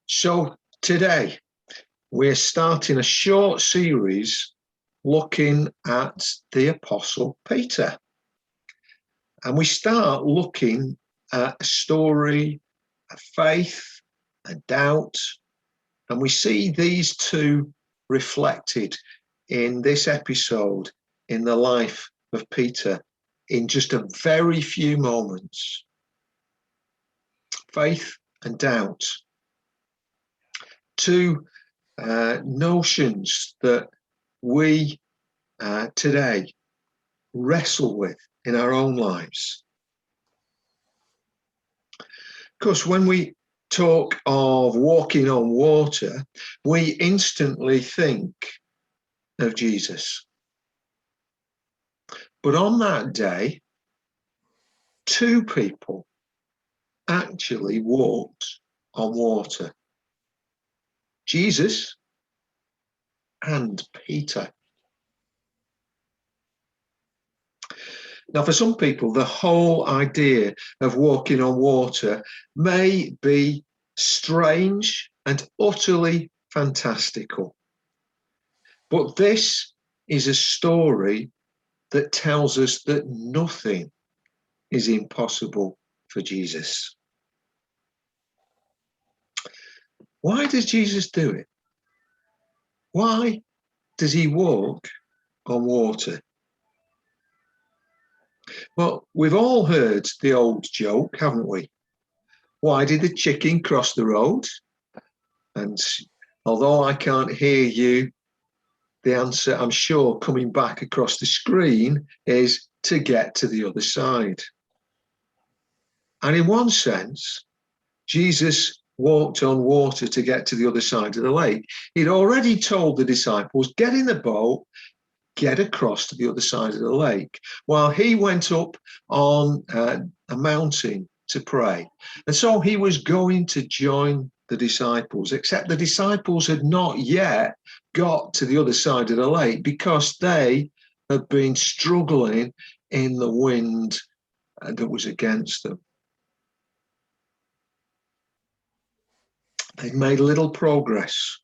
So today we're starting a short series looking at the Apostle Peter. And we start looking at a story of faith and doubt. And we see these two reflected in this episode in the life of Peter in just a very few moments. Faith and doubt. Two notions that we today wrestle with in our own lives. Of course, when we talk of walking on water, we instantly think of Jesus. But on that day, two people actually walked on water. Jesus and Peter. Now, for some people, the whole idea of walking on water may be strange and utterly fantastical. But this is a story that tells us that nothing is impossible for Jesus. Why does Jesus do it? Why does he walk on water? Well, we've all heard the old joke, haven't we? Why did the chicken cross the road? And although I can't hear you, the answer, I'm sure, coming back across the screen is to get to the other side. And in one sense, Jesus walked on water to get to the other side of the lake. He'd already told the disciples, get in the boat, get across to the other side of the lake, while he went up on a mountain to pray. And so he was going to join the disciples, except the disciples had not yet got to the other side of the lake because they had been struggling in the wind that was against them. They'd made little progress.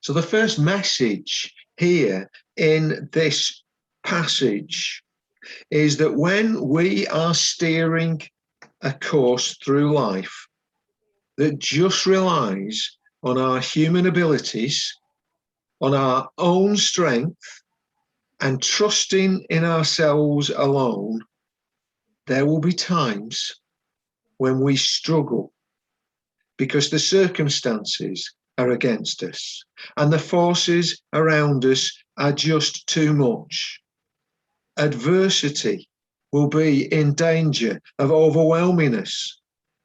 So the first message here in this passage is that when we are steering a course through life that just relies on our human abilities, on our own strength, and trusting in ourselves alone, there will be times when we struggle because the circumstances are against us and the forces around us are just too much. Adversity will be in danger of overwhelming us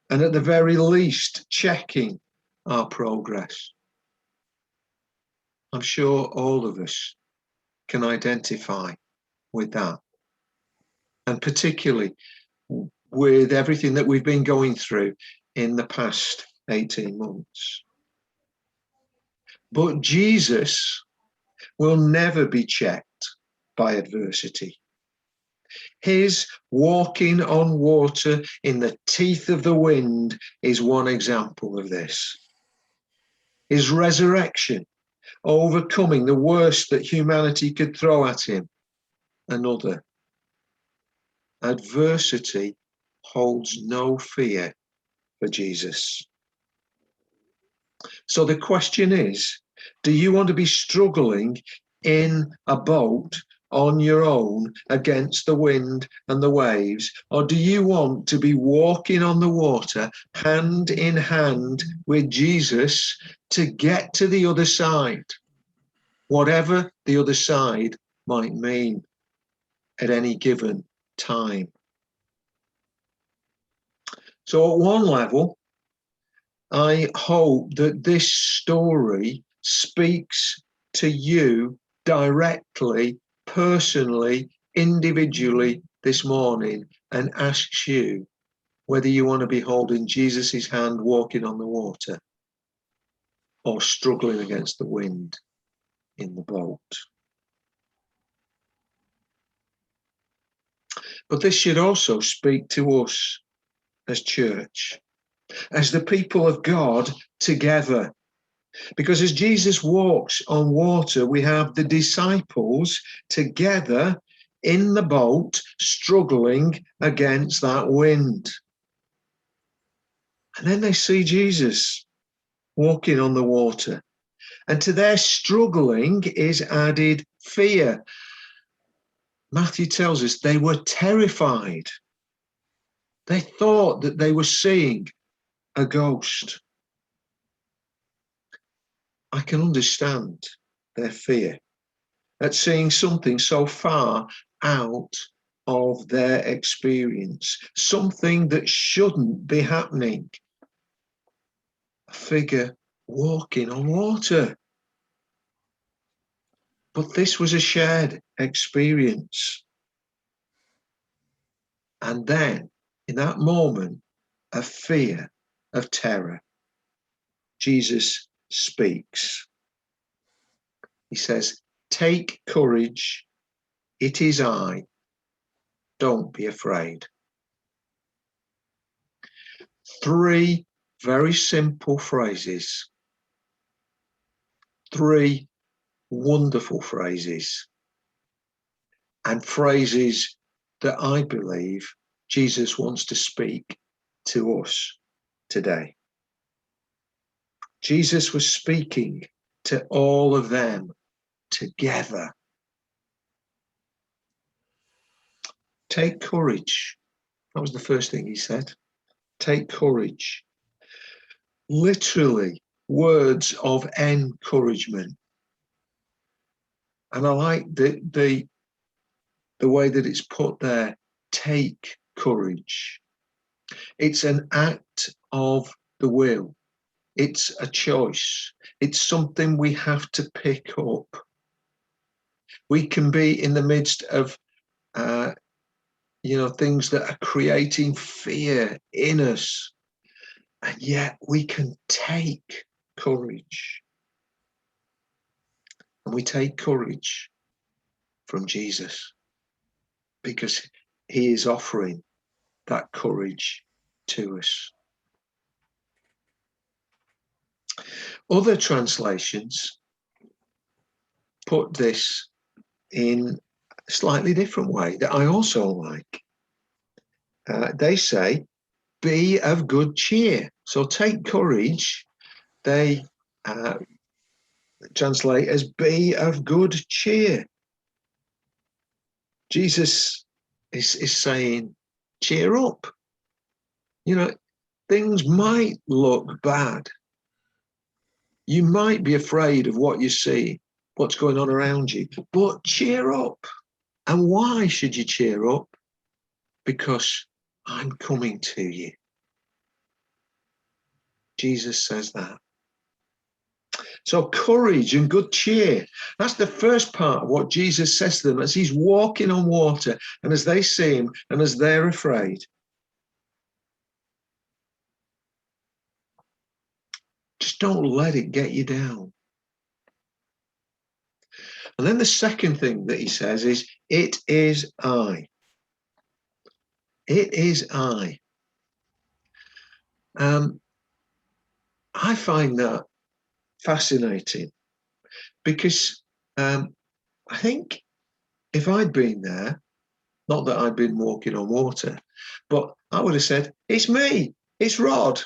and at the very least checking our progress. I'm sure all of us can identify with that, and particularly with everything that we've been going through in the past 18 months. But Jesus will never be checked by adversity. His walking on water in the teeth of the wind is one example of this. His resurrection, overcoming the worst that humanity could throw at him, another. Adversity holds no fear for Jesus. So the question is, do you want to be struggling in a boat on your own against the wind and the waves, or do you want to be walking on the water hand in hand with Jesus to get to the other side, whatever the other side might mean at any given time? So at one level, I hope that this story speaks to you directly, personally, individually this morning and asks you whether you want to be holding Jesus's hand walking on the water or struggling against the wind in the boat. But this should also speak to us as church, as the people of God together. Because as Jesus walks on water, we have the disciples together in the boat, struggling against that wind. And then they see Jesus walking on the water. And to their struggling is added fear. Matthew tells us they were terrified. They thought that they were seeing a ghost. I can understand their fear at seeing something so far out of their experience, something that shouldn't be happening. A figure walking on water. But this was a shared experience. And then, in that moment of fear, of terror, Jesus speaks. He says, "Take courage, it is I. Don't be afraid." Three very simple phrases. Three wonderful phrases. And phrases that I believe Jesus wants to speak to us today. Jesus was speaking to all of them together. Take courage. That was the first thing he said. Take courage. Literally, words of encouragement. And I like the way that it's put there. Take courage. It's an act of the will. It's a choice. It's something we have to pick up. We can be in the midst of things that are creating fear in us, and yet we can take courage. And we take courage from Jesus because he is offering that courage to us. Other translations put this in a slightly different way that I also like. They say, be of good cheer. So take courage. They translate as be of good cheer. Jesus is saying, cheer up. Things might look bad. You might be afraid of what you see, what's going on around you, but cheer up. And why should you cheer up? Because I'm coming to you. Jesus says that. So courage and good cheer. That's the first part of what Jesus says to them as he's walking on water and as they see him and as they're afraid. Just don't let it get you down. And then the second thing that he says is, it is I. It is I. I find that fascinating because I think if I'd been there, not that I'd been walking on water, but I would have said, it's me, it's Rod.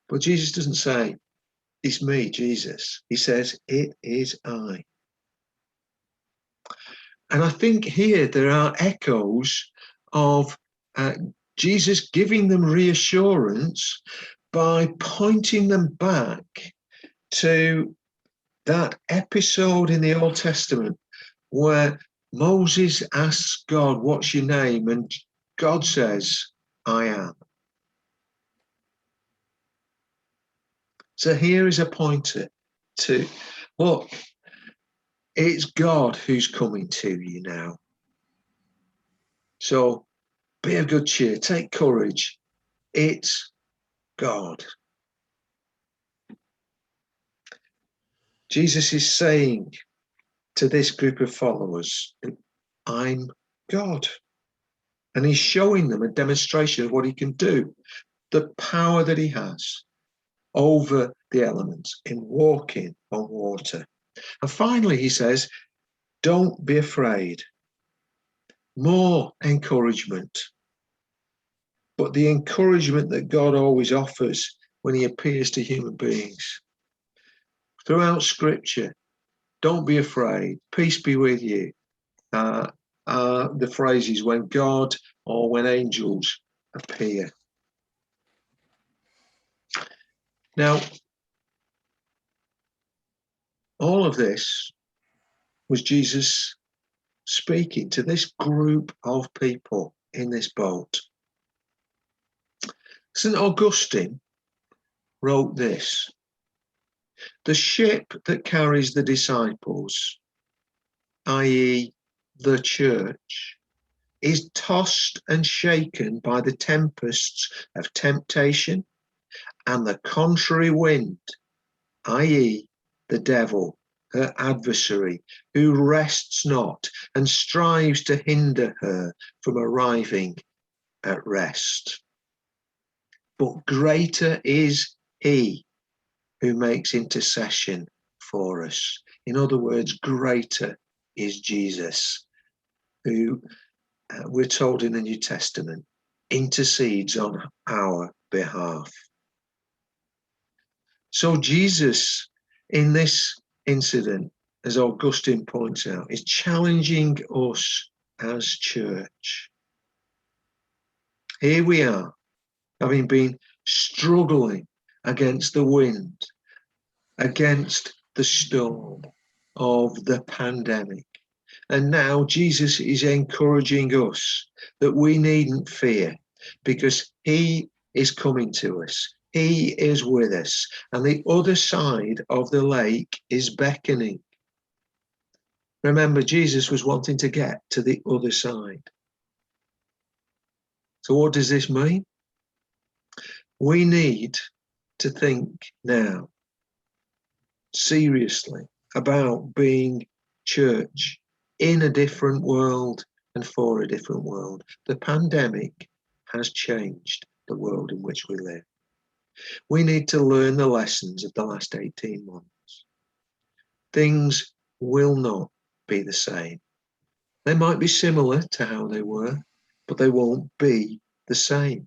But Jesus doesn't say, it's me, Jesus. He says, it is I. And I think here there are echoes of Jesus giving them reassurance by pointing them back to that episode in the Old Testament where Moses asks God, what's your name? And God says, I am. So here is a pointer to, look, it's God who's coming to you now. So be of good cheer, take courage. It's God. Jesus is saying to this group of followers, I'm God. And he's showing them a demonstration of what he can do, the power that he has over the elements in walking on water. And finally, he says, don't be afraid. More encouragement. But the encouragement that God always offers when he appears to human beings. Throughout Scripture, don't be afraid. Peace be with you. The phrases when God or when angels appear. Now, all of this was Jesus speaking to this group of people in this boat. St. Augustine wrote this: the ship that carries the disciples, i.e., the church, is tossed and shaken by the tempests of temptation and the contrary wind, i.e., the devil, her adversary, who rests not and strives to hinder her from arriving at rest. But greater is he who makes intercession for us. In other words, greater is Jesus, who we're told in the New Testament intercedes on our behalf. So Jesus, in this incident, as Augustine points out, is challenging us as church. Here we are, having been struggling against the wind, against the storm of the pandemic. And now Jesus is encouraging us that we needn't fear, because he is coming to us. He is with us, and the other side of the lake is beckoning. Remember, Jesus was wanting to get to the other side. So what does this mean? We need to think now seriously about being church in a different world and for a different world. The pandemic has changed the world in which we live. We need to learn the lessons of the last 18 months. Things will not be the same. They might be similar to how they were, but they won't be the same.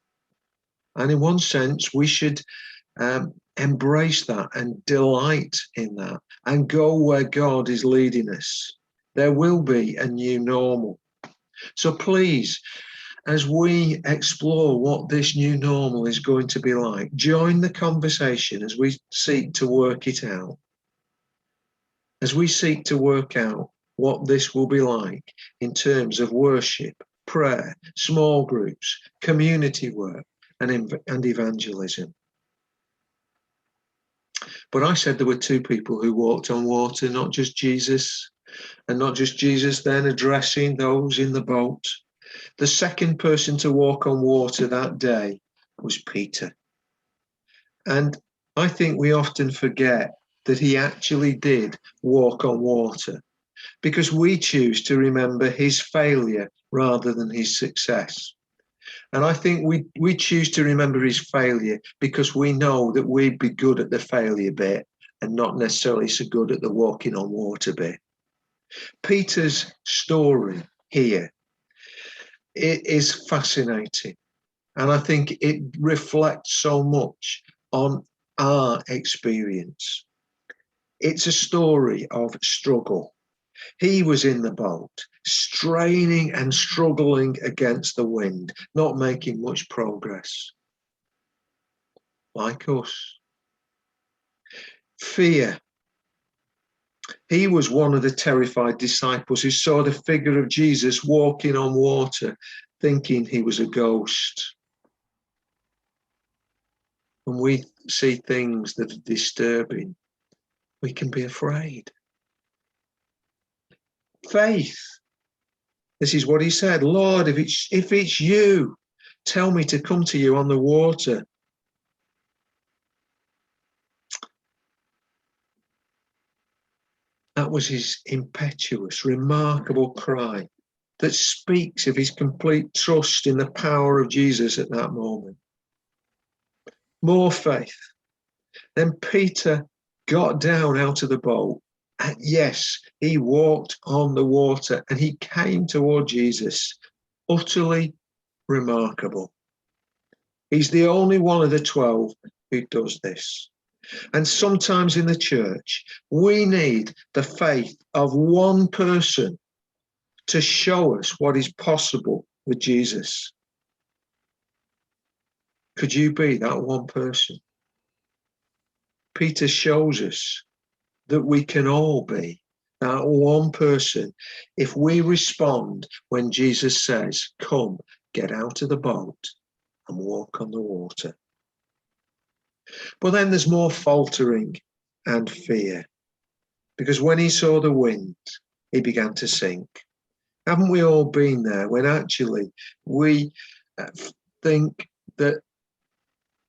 And in one sense, we should embrace that and delight in that and go where God is leading us. There will be a new normal. So please, as we explore what this new normal is going to be like, join the conversation as we seek to work it out. As we seek to work out what this will be like in terms of worship, prayer, small groups, community work, and evangelism. But I said there were two people who walked on water, not just Jesus, and not just Jesus then addressing those in the boat. The second person to walk on water that day was Peter. And I think we often forget that he actually did walk on water because we choose to remember his failure rather than his success. And I think we choose to remember his failure because we know that we'd be good at the failure bit and not necessarily so good at the walking on water bit. Peter's story here, it is fascinating. And I think it reflects so much on our experience. It's a story of struggle. He was in the boat, straining and struggling against the wind, not making much progress. Like us. Fear. He was one of the terrified disciples who saw the figure of Jesus walking on water, thinking he was a ghost. When we see things that are disturbing, we can be afraid. Faith. This is what he said, Lord, if it's you, tell me to come to you on the water. That was his impetuous, remarkable cry that speaks of his complete trust in the power of Jesus at that moment. More faith. Then Peter got down out of the boat, and yes, he walked on the water and he came toward Jesus. Utterly remarkable. He's the only one of the 12 who does this. And sometimes in the church, we need the faith of one person to show us what is possible with Jesus. Could you be that one person? Peter shows us that we can all be that one person if we respond when Jesus says, come, get out of the boat and walk on the water. But then there's more faltering and fear, because when he saw the wind, he began to sink. Haven't we all been there when actually we think that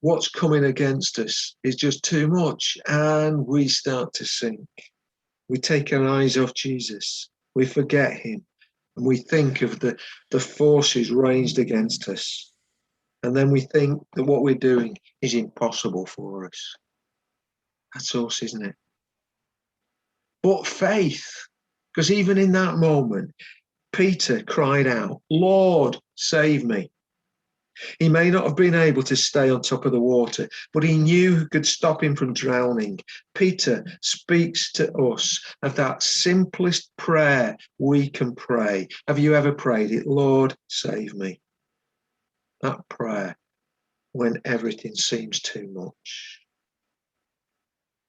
what's coming against us is just too much and we start to sink? We take our eyes off Jesus, we forget him, and we think of the forces ranged against us. And then we think that what we're doing is impossible for us. That's us, isn't it? But faith, because even in that moment, Peter cried out, Lord, save me. He may not have been able to stay on top of the water, but he knew who could stop him from drowning. Peter speaks to us of that simplest prayer we can pray. Have you ever prayed it? Lord, save me. That prayer when everything seems too much.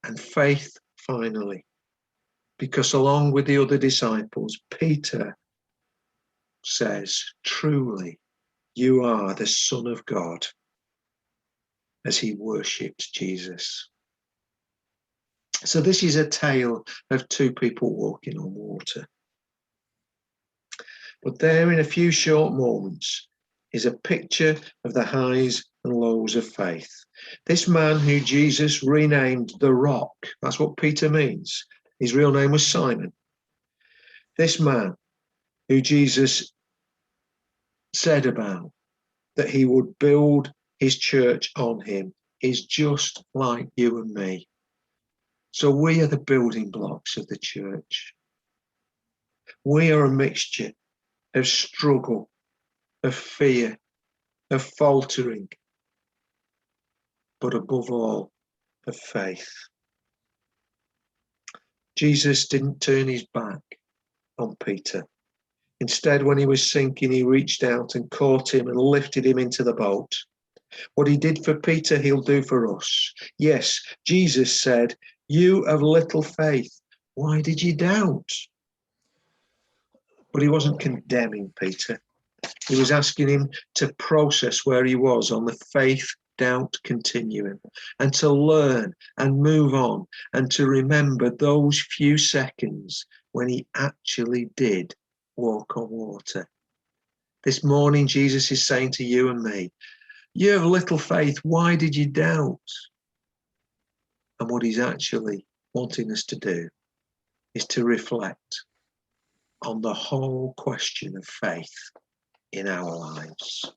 And faith, finally, because along with the other disciples, Peter says, truly, you are the Son of God, as he worshipped Jesus. So this is a tale of two people walking on water. But there in a few short moments is a picture of the highs and lows of faith. This man who Jesus renamed the Rock, that's what Peter means. His real name was Simon. This man who Jesus said about that he would build his church on him is just like you and me. So we are the building blocks of the church. We are a mixture of struggle, of fear, of faltering, but above all, of faith. Jesus didn't turn his back on Peter. Instead, when he was sinking, he reached out and caught him and lifted him into the boat. What he did for Peter, he'll do for us. Yes, Jesus said, you have little faith. Why did you doubt? But he wasn't condemning Peter. He was asking him to process where he was on the faith doubt continuum and to learn and move on and to remember those few seconds when he actually did walk on water. This morning, Jesus is saying to you and me, you have little faith. Why did you doubt? And what he's actually wanting us to do is to reflect on the whole question of faith in our lives.